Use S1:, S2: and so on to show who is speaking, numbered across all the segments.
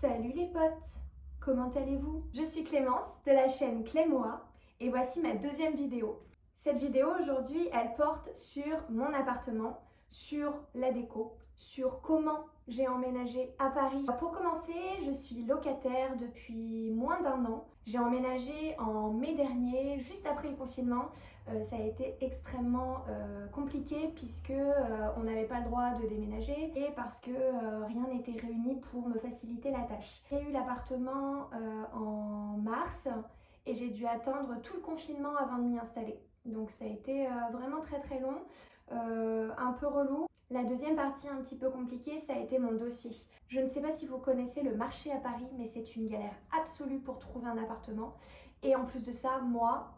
S1: Salut les potes, comment allez-vous? Je suis Clémence de la chaîne Clémoa et voici ma deuxième vidéo. Cette vidéo aujourd'hui, elle porte sur mon appartement, sur la déco, sur comment j'ai emménagé à Paris. Pour commencer, je suis locataire depuis moins d'un an. J'ai emménagé en mai dernier, juste après le confinement. Ça a été extrêmement compliqué puisque on n'avait pas le droit de déménager et parce que rien n'était réuni pour me faciliter la tâche. J'ai eu l'appartement en mars et j'ai dû attendre tout le confinement avant de m'y installer. Donc ça a été vraiment très très long, un peu relou. La deuxième partie un petit peu compliquée, ça a été mon dossier. Je ne sais pas si vous connaissez le marché à Paris, mais c'est une galère absolue pour trouver un appartement. Et en plus de ça, moi,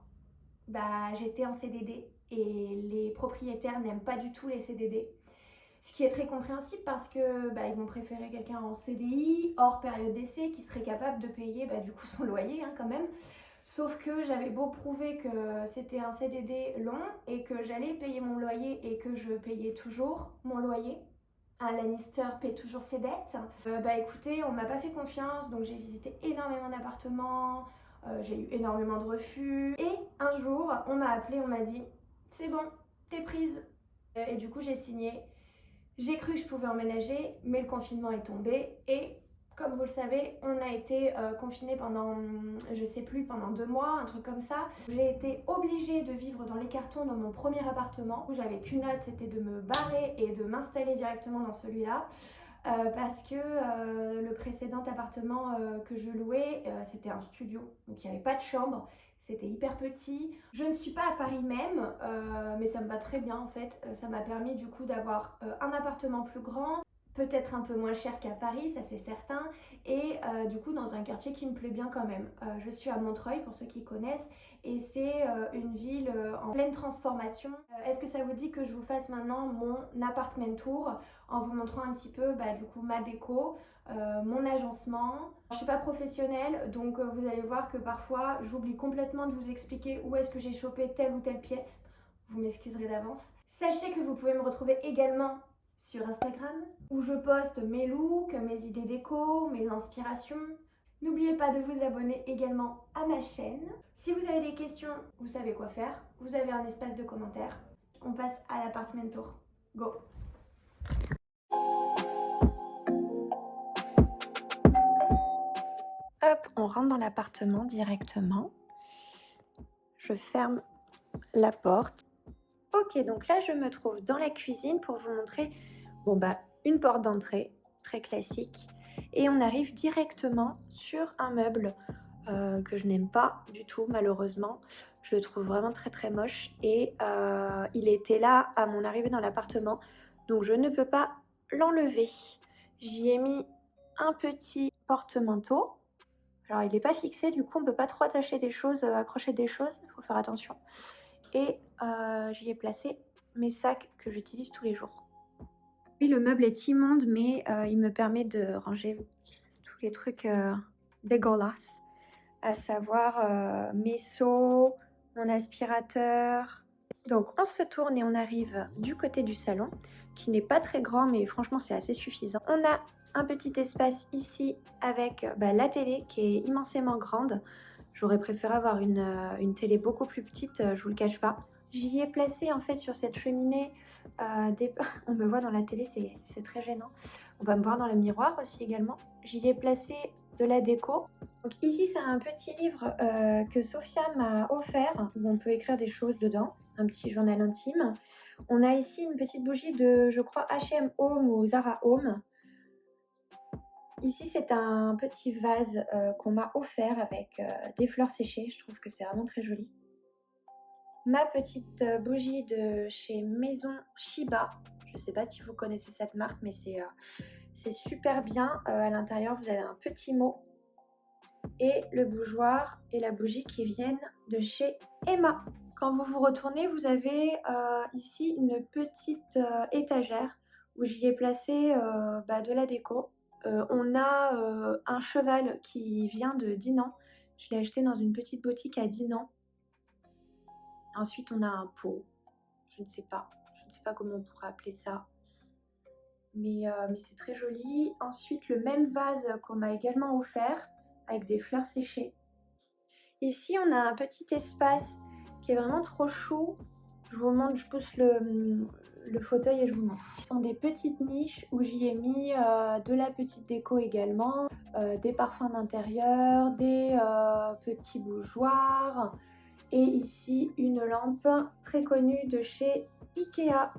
S1: j'étais en CDD et les propriétaires n'aiment pas du tout les CDD. Ce qui est très compréhensible parce que ils vont préférer quelqu'un en CDI, hors période d'essai, qui serait capable de payer du coup son loyer quand même. Sauf que j'avais beau prouver que c'était un CDD long et que j'allais payer mon loyer et que je payais toujours mon loyer. Un Lannister paie toujours ses dettes. Écoutez, on m'a pas fait confiance, donc j'ai visité énormément d'appartements, j'ai eu énormément de refus. Et un jour, on m'a appelé, on m'a dit c'est bon, t'es prise. Et du coup, j'ai signé. J'ai cru que je pouvais emménager, mais le confinement est tombé et comme vous le savez, on a été confinés pendant, je sais plus, pendant 2 mois, un truc comme ça. J'ai été obligée de vivre dans les cartons dans mon premier appartement où j'avais qu'une hâte, c'était de me barrer et de m'installer directement dans celui-là. Parce que le précédent appartement que je louais, c'était un studio, donc il n'y avait pas de chambre, c'était hyper petit. Je ne suis pas à Paris même, mais ça me va très bien en fait. Ça m'a permis du coup d'avoir un appartement plus grand, peut-être un peu moins cher qu'à Paris, ça c'est certain, et du coup dans un quartier qui me plaît bien quand même. Je suis à Montreuil pour ceux qui connaissent, et c'est une ville en pleine transformation. Est-ce que ça vous dit que je vous fasse maintenant mon apartment tour en vous montrant un petit peu du coup ma déco, mon agencement. Je suis pas professionnelle, donc vous allez voir que parfois j'oublie complètement de vous expliquer où est-ce que j'ai chopé telle ou telle pièce. Vous m'excuserez d'avance. Sachez que vous pouvez me retrouver également sur Instagram où je poste mes looks, mes idées déco, mes inspirations. N'oubliez pas de vous abonner également à ma chaîne. Si vous avez des questions, vous savez quoi faire. Vous avez un espace de commentaires. On passe à l'appartement tour. Go! Hop, on rentre dans l'appartement directement. Je ferme la porte. Ok, donc là je me trouve dans la cuisine pour vous montrer une porte d'entrée très classique. Et on arrive directement sur un meuble que je n'aime pas du tout malheureusement. Je le trouve vraiment très très moche et il était là à mon arrivée dans l'appartement, donc je ne peux pas l'enlever. J'y ai mis un petit porte-manteau. Alors il n'est pas fixé, du coup on ne peut pas trop attacher des choses, accrocher des choses, il faut faire attention. Et j'y ai placé mes sacs que j'utilise tous les jours. Oui, le meuble est immonde, mais il me permet de ranger tous les trucs dégueulasses, à savoir mes seaux, mon aspirateur. Donc on se tourne et on arrive du côté du salon, qui n'est pas très grand, mais franchement c'est assez suffisant. On a un petit espace ici avec la télé qui est immensément grande. J'aurais préféré avoir une télé beaucoup plus petite, je vous le cache pas. J'y ai placé en fait sur cette cheminée on me voit dans la télé, c'est très gênant. On va me voir dans le miroir aussi également. J'y ai placé de la déco. Donc ici c'est un petit livre que Sophia m'a offert où on peut écrire des choses dedans, un petit journal intime. On a ici une petite bougie de, je crois, H&M Home ou Zara Home. Ici, c'est un petit vase qu'on m'a offert avec des fleurs séchées. Je trouve que c'est vraiment très joli. Ma petite bougie de chez Maison Shiba. Je ne sais pas si vous connaissez cette marque, mais c'est super bien. À l'intérieur, vous avez un petit mot. Et le bougeoir et la bougie qui viennent de chez Emma. Quand vous vous retournez, vous avez ici une petite étagère où j'y ai placé de la déco. On a un cheval qui vient de Dinan. Je l'ai acheté dans une petite boutique à Dinan. Ensuite, on a un pot. Je ne sais pas comment on pourrait appeler ça.
S2: mais c'est très joli. Ensuite, le même vase qu'on m'a également offert avec des fleurs séchées. Ici, on a un petit espace qui est vraiment trop chou. Je vous montre, je pousse le fauteuil et je vous montre. Ce sont des petites niches où j'y ai mis de la petite déco également, des parfums d'intérieur, des petits bougeoirs et ici une lampe très connue de chez Ikea.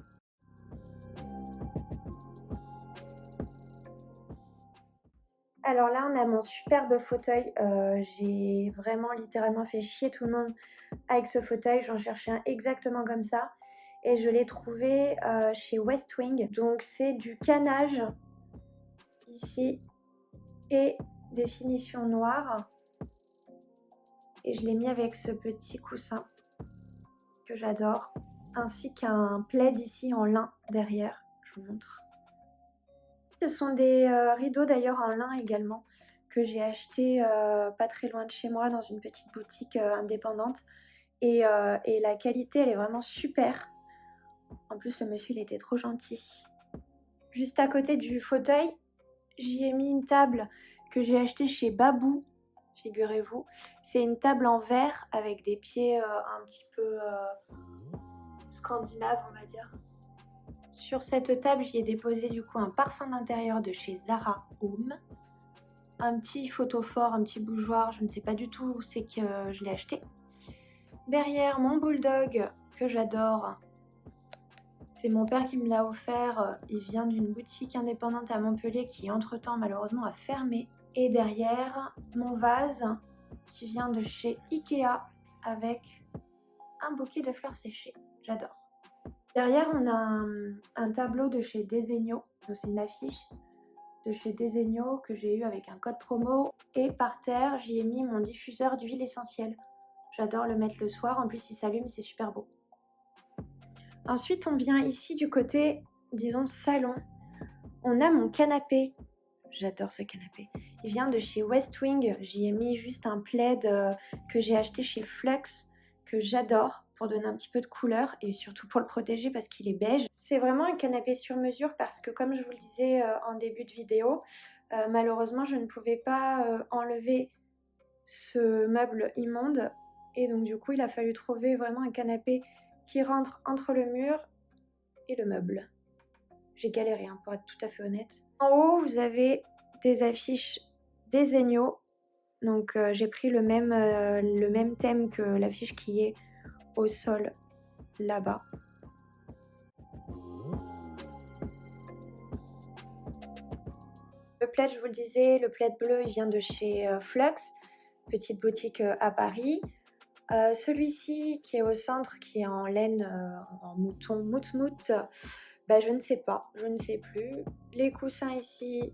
S2: Alors là, on a mon superbe fauteuil. J'ai vraiment littéralement fait chier tout le monde avec ce fauteuil. J'en cherchais un exactement comme ça. Et je l'ai trouvé chez Westwing. Donc c'est du canage ici et des finitions noires. Et je l'ai mis avec ce petit coussin que j'adore. Ainsi qu'un plaid ici en lin derrière. Je vous montre. Ce sont des rideaux d'ailleurs en lin également que j'ai acheté pas très loin de chez moi dans une petite boutique indépendante et la qualité elle est vraiment super. En plus le monsieur il était trop gentil. Juste à côté du fauteuil j'y ai mis une table que j'ai achetée chez Babou, figurez-vous. C'est une table en verre avec des pieds un petit peu scandinaves on va dire. Sur cette table, j'y ai déposé du coup un parfum d'intérieur de chez Zara Home, un petit photophore, un petit bougeoir, je ne sais pas du tout où c'est que je l'ai acheté. Derrière, mon bulldog que j'adore, c'est mon père qui me l'a offert, il vient d'une boutique indépendante à Montpellier qui entre-temps malheureusement a fermé. Et derrière, mon vase qui vient de chez Ikea avec un bouquet de fleurs séchées, j'adore. Derrière, on a un tableau de chez Desenio, donc c'est une affiche de chez Desenio que j'ai eu avec un code promo. Et par terre, j'y ai mis mon diffuseur d'huile essentielle. J'adore le mettre le soir, en plus il s'allume, c'est super beau. Ensuite, on vient ici du côté, disons, salon. On a mon canapé. J'adore ce canapé. Il vient de chez Westwing. J'y ai mis juste un plaid que j'ai acheté chez Flux, que j'adore pour donner un petit peu de couleur et surtout pour le protéger parce qu'il est beige. C'est vraiment un canapé sur mesure parce que comme je vous le disais en début de vidéo, malheureusement je ne pouvais pas enlever ce meuble immonde et donc du coup il a fallu trouver vraiment un canapé qui rentre entre le mur et le meuble. J'ai galéré hein, pour être tout à fait honnête. En haut vous avez des affiches Desenio. Donc j'ai pris le même thème que l'affiche qui est au sol là-bas. Le plaid, je vous le disais, le plaid bleu, il vient de chez Flux, petite boutique à Paris. Celui-ci qui est au centre, qui est en laine, en mouton, mout-mout, bah, je ne sais pas, je ne sais plus. Les coussins ici,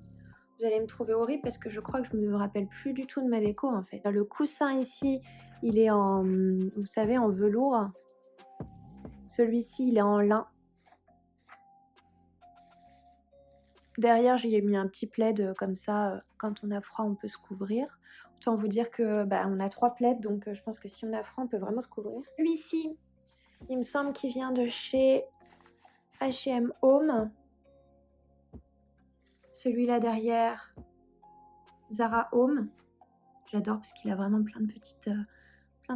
S2: vous allez me trouver horrible parce que je crois que je ne me rappelle plus du tout de ma déco en fait. Le coussin ici, il est en, vous savez, en velours. Celui-ci, il est en lin. Derrière, j'y ai mis un petit plaid comme ça, quand on a froid, on peut se couvrir. Autant vous dire que on a 3 plaids, donc je pense que si on a froid, on peut vraiment se couvrir. Celui-ci, il me semble qu'il vient de chez H&M Home. Celui-là derrière, Zara Home. J'adore parce qu'il a vraiment plein de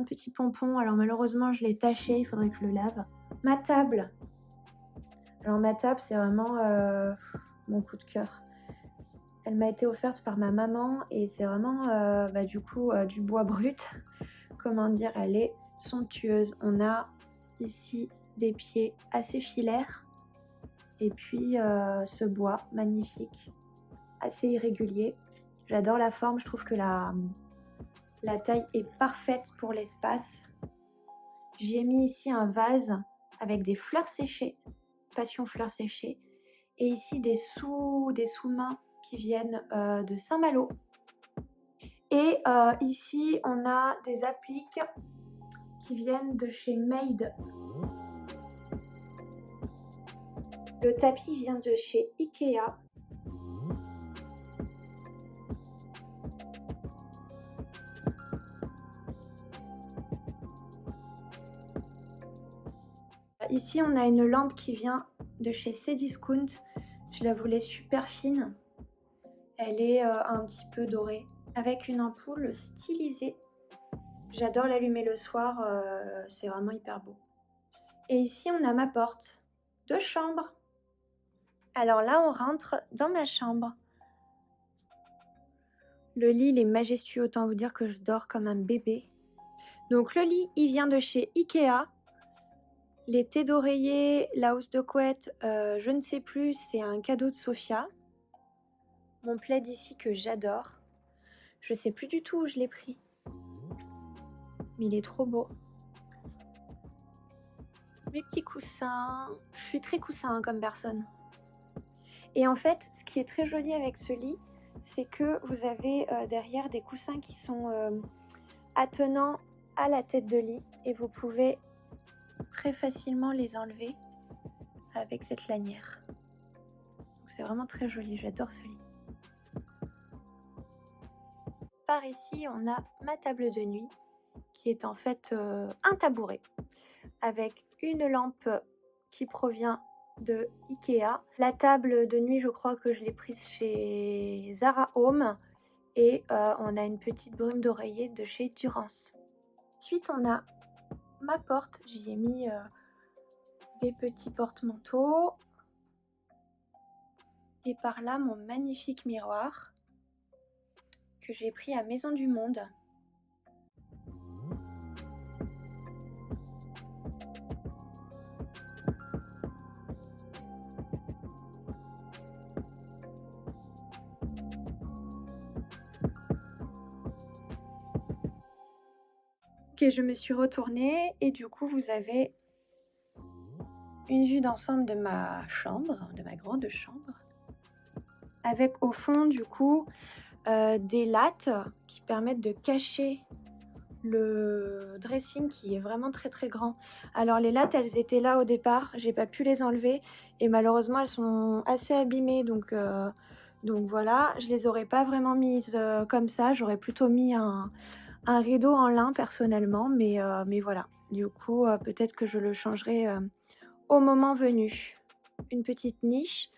S2: petits pompons. Alors malheureusement, je l'ai taché, il faudrait que je le lave. Ma table. Alors ma table, c'est vraiment mon coup de cœur. Elle m'a été offerte par ma maman et c'est vraiment du coup du bois brut. Comment dire, elle est somptueuse. On a ici des pieds assez filaires et puis ce bois magnifique, assez irrégulier. J'adore la forme, je trouve que la taille est parfaite pour l'espace. J'y ai mis ici un vase avec des fleurs séchées, passion fleurs séchées, et ici des sous-mains qui viennent de Saint-Malo. Et ici, on a des appliques qui viennent de chez Made. Le tapis vient de chez Ikea. Ici, on a une lampe qui vient de chez Cdiscount. Je Je la voulais super fine. Elle est un petit peu dorée, avec une ampoule stylisée. J'adore l'allumer le soir, c'est vraiment hyper beau. Et ici, on a ma porte de chambre. Alors là, on rentre dans ma chambre. Le lit, il est majestueux, autant vous dire que je dors comme un bébé. Donc le lit, il vient de chez Ikea. Les thés d'oreiller, la housse de couette, je ne sais plus, c'est un cadeau de Sophia. Mon plaid ici que j'adore. Je sais plus du tout où je l'ai pris. Mais il est trop beau. Mes petits coussins. Je suis très coussin comme personne. Et en fait, ce qui est très joli avec ce lit, c'est que vous avez derrière des coussins qui sont attenants à la tête de lit. Et vous pouvez très facilement les enlever avec cette lanière. C'est vraiment très joli, j'adore ce lit. Par ici, on a ma table de nuit, qui est en fait un tabouret, avec une lampe qui provient de Ikea. La table de nuit, je crois que je l'ai prise chez Zara Home. Et on a une petite brume d'oreiller de chez Durance. Ensuite, on a ma porte. J'y ai mis des petits porte-manteaux. Et par là, mon magnifique miroir que j'ai pris à Maison du Monde. Ok, je me suis retournée et du coup, vous avez une vue d'ensemble de ma chambre, de ma grande chambre, avec au fond, du coup, des lattes qui permettent de cacher le dressing qui est vraiment très très grand. Alors les lattes, elles étaient là au départ, j'ai pas pu les enlever et malheureusement elles sont assez abîmées, donc voilà, je les aurais pas vraiment mises comme ça, j'aurais plutôt mis un rideau en lin personnellement, mais voilà, du coup peut-être que je le changerai au moment venu. Une petite niche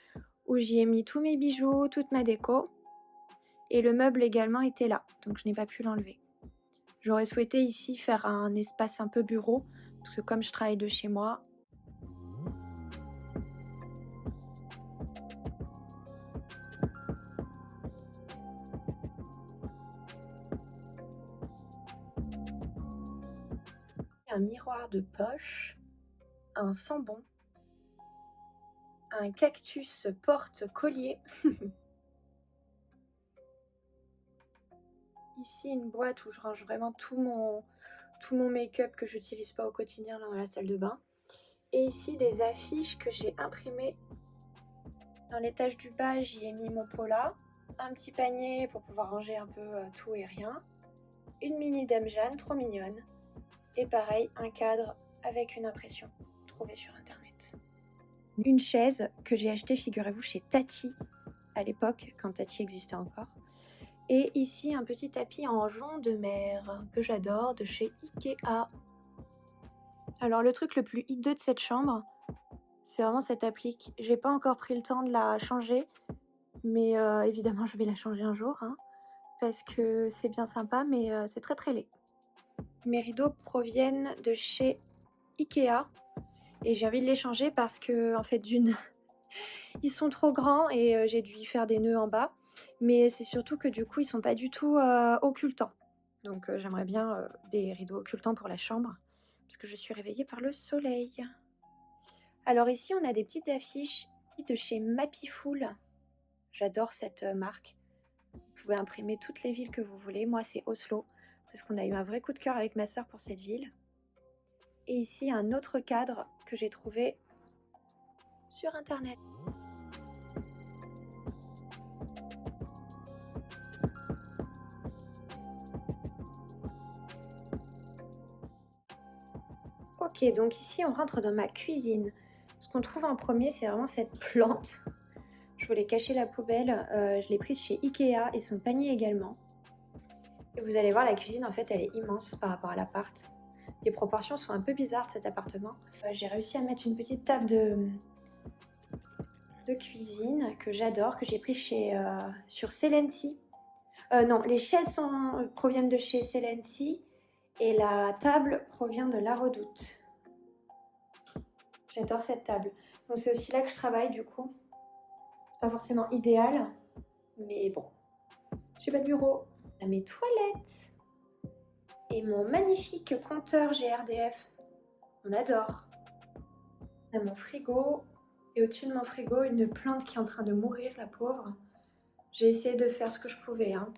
S2: où j'y ai mis tous mes bijoux, toute ma déco, et le meuble également était là, donc je n'ai pas pu l'enlever. J'aurais souhaité ici faire un espace un peu bureau, parce que comme je travaille de chez moi, un miroir de poche, un sambon, un cactus porte-collier. Ici, une boîte où je range vraiment tout mon make-up que j'utilise pas au quotidien dans la salle de bain. Et ici, des affiches que j'ai imprimées. Dans l'étage du bas, j'y ai mis mon pola, un petit panier pour pouvoir ranger un peu tout et rien, une mini Dame Jeanne, trop mignonne, et pareil, un cadre avec une impression trouvée sur internet. Une chaise que j'ai achetée, figurez-vous, chez Tati à l'époque, quand Tati existait encore. Et ici, un petit tapis en jonc de mer que j'adore, de chez Ikea. Alors, le truc le plus hideux de cette chambre, c'est vraiment cette applique. J'ai pas encore pris le temps de la changer, mais évidemment, je vais la changer un jour, hein, parce que c'est bien sympa, mais c'est très très laid. Mes rideaux proviennent de chez Ikea, et j'ai envie de les changer parce que, en fait, d'une, ils sont trop grands et j'ai dû y faire des nœuds en bas. Mais c'est surtout que du coup, ils sont pas du tout occultants. Donc j'aimerais bien des rideaux occultants pour la chambre, parce que je suis réveillée par le soleil. Alors ici, on a des petites affiches de chez Mapiful. J'adore cette marque. Vous pouvez imprimer toutes les villes que vous voulez. Moi, c'est Oslo, parce qu'on a eu un vrai coup de cœur avec ma sœur pour cette ville. Et ici, un autre cadre que j'ai trouvé sur internet. Ok, donc ici on rentre dans ma cuisine. Ce qu'on trouve en premier, c'est vraiment cette plante. Je voulais cacher la poubelle. Je l'ai prise chez Ikea et son panier également. Et vous allez voir, la cuisine, en fait, elle est immense par rapport à l'appart. Les proportions sont un peu bizarres de cet appartement. J'ai réussi à mettre une petite table de cuisine que j'adore, que j'ai pris sur Celency. Non, les chaises proviennent de chez Celency et la table provient de La Redoute. J'adore cette table. Donc c'est aussi là que je travaille du coup. Pas forcément idéal, mais bon. J'ai pas de bureau. À mes toilettes. Et mon magnifique compteur GRDF. On adore. À mon frigo. Et au-dessus de mon frigo, une plante qui est en train de mourir, la pauvre. J'ai essayé de faire ce que je pouvais. Hein.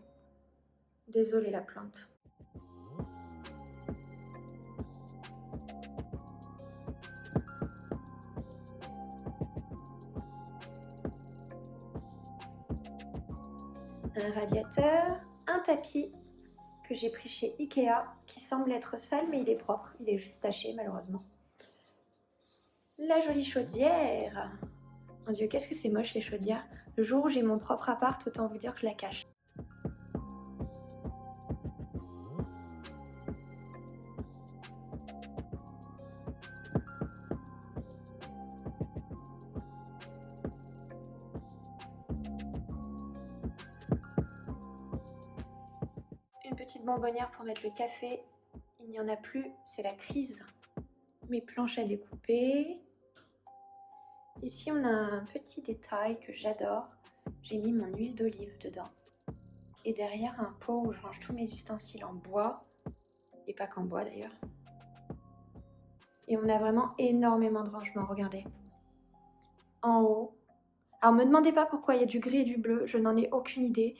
S2: Désolée la plante. Un radiateur, un tapis que j'ai pris chez Ikea qui semble être sale mais il est propre, il est juste taché malheureusement. La jolie chaudière. Mon Dieu, qu'est-ce que c'est moche les chaudières. Le jour où j'ai mon propre appart, autant vous dire que je la cache. Une petite bonbonnière pour mettre le café. Il n'y en a plus, c'est la crise. Mes planches à découper. Ici, on a un petit détail que j'adore. J'ai mis mon huile d'olive dedans. Et derrière, un pot où je range tous mes ustensiles en bois. Et pas qu'en bois d'ailleurs. Et on a vraiment énormément de rangements, regardez. En haut. Alors, me demandez pas pourquoi il y a du gris et du bleu, je n'en ai aucune idée.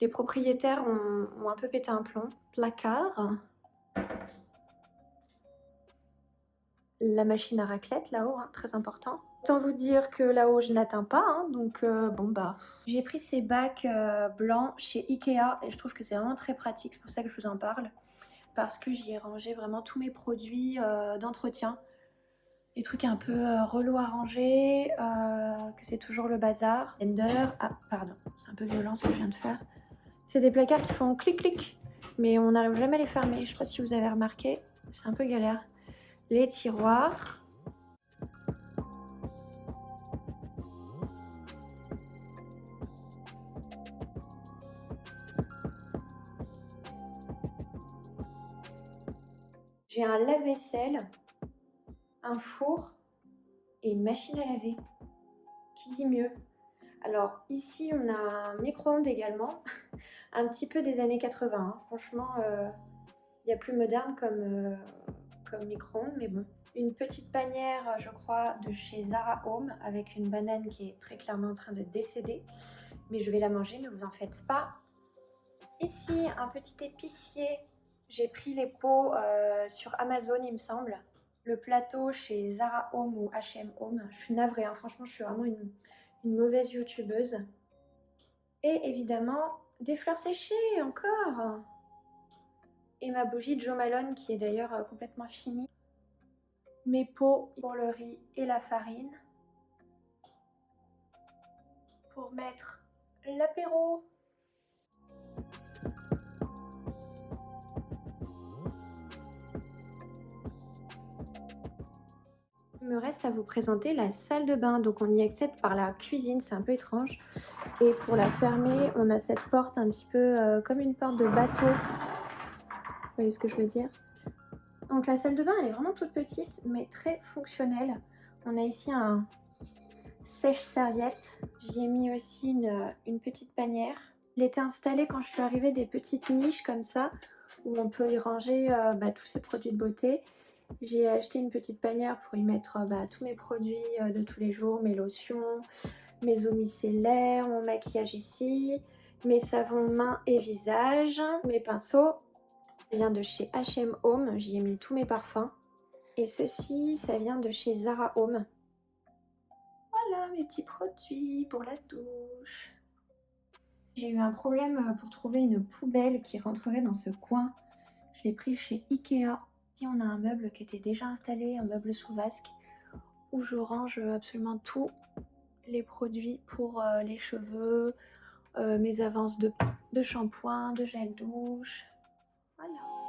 S2: Les propriétaires ont un peu pété un plomb. Placard. La machine à raclette là-haut, hein, très important. Autant vous dire que là-haut je n'atteins pas, hein, donc bon bah. J'ai pris ces bacs blancs chez Ikea et je trouve que c'est vraiment très pratique, c'est pour ça que je vous en parle. Parce que j'y ai rangé vraiment tous mes produits d'entretien. Des trucs un peu relous à ranger, que c'est toujours le bazar. Blender, ah pardon, c'est un peu violent ce que je viens de faire. C'est des placards qui font clic-clic, mais on n'arrive jamais à les fermer. Je sais pas si vous avez remarqué, c'est un peu galère. Les tiroirs. J'ai un lave-vaisselle, un four et une machine à laver. Qui dit mieux? Alors ici on a un micro-ondes également, un petit peu des années 80. Hein. Franchement, il y a plus moderne comme micro-ondes, mais bon. Une petite panière, je crois, de chez Zara Home avec une banane qui est très clairement en train de décéder. Mais je vais la manger, ne vous en faites pas. Ici, un petit épicier. J'ai pris les pots sur Amazon, il me semble. Le plateau chez Zara Home ou H&M Home. Je suis navrée, hein. Franchement, je suis vraiment une mauvaise youtubeuse. Et évidemment, des fleurs séchées, encore. Et ma bougie de Jo Malone qui est d'ailleurs complètement finie. Mes pots pour le riz et la farine. Pour mettre l'apéro. Il me reste à vous présenter la salle de bain. Donc on y accède par la cuisine, c'est un peu étrange. Et pour la fermer, on a cette porte un petit peu comme une porte de bateau. Vous voyez ce que je veux dire? Donc la salle de bain, elle est vraiment toute petite, mais très fonctionnelle. On a ici un sèche-serviette. J'y ai mis aussi une petite panière. Il était installé quand je suis arrivée des petites niches comme ça, où on peut y ranger tous ces produits de beauté. J'ai acheté une petite panière pour y mettre tous mes produits de tous les jours, mes lotions, mes eaux micellaires, mon maquillage ici, mes savons main et visage, mes pinceaux. Ça vient de chez H&M Home, j'y ai mis tous mes parfums. Et ceci, ça vient de chez Zara Home. Voilà mes petits produits pour la douche. J'ai eu un problème pour trouver une poubelle qui rentrerait dans ce coin. Je l'ai pris chez Ikea. Ici, on a un meuble qui était déjà installé, un meuble sous vasque, où je range absolument tous les produits pour les cheveux, mes avances de shampoing, de gel douche. Voilà.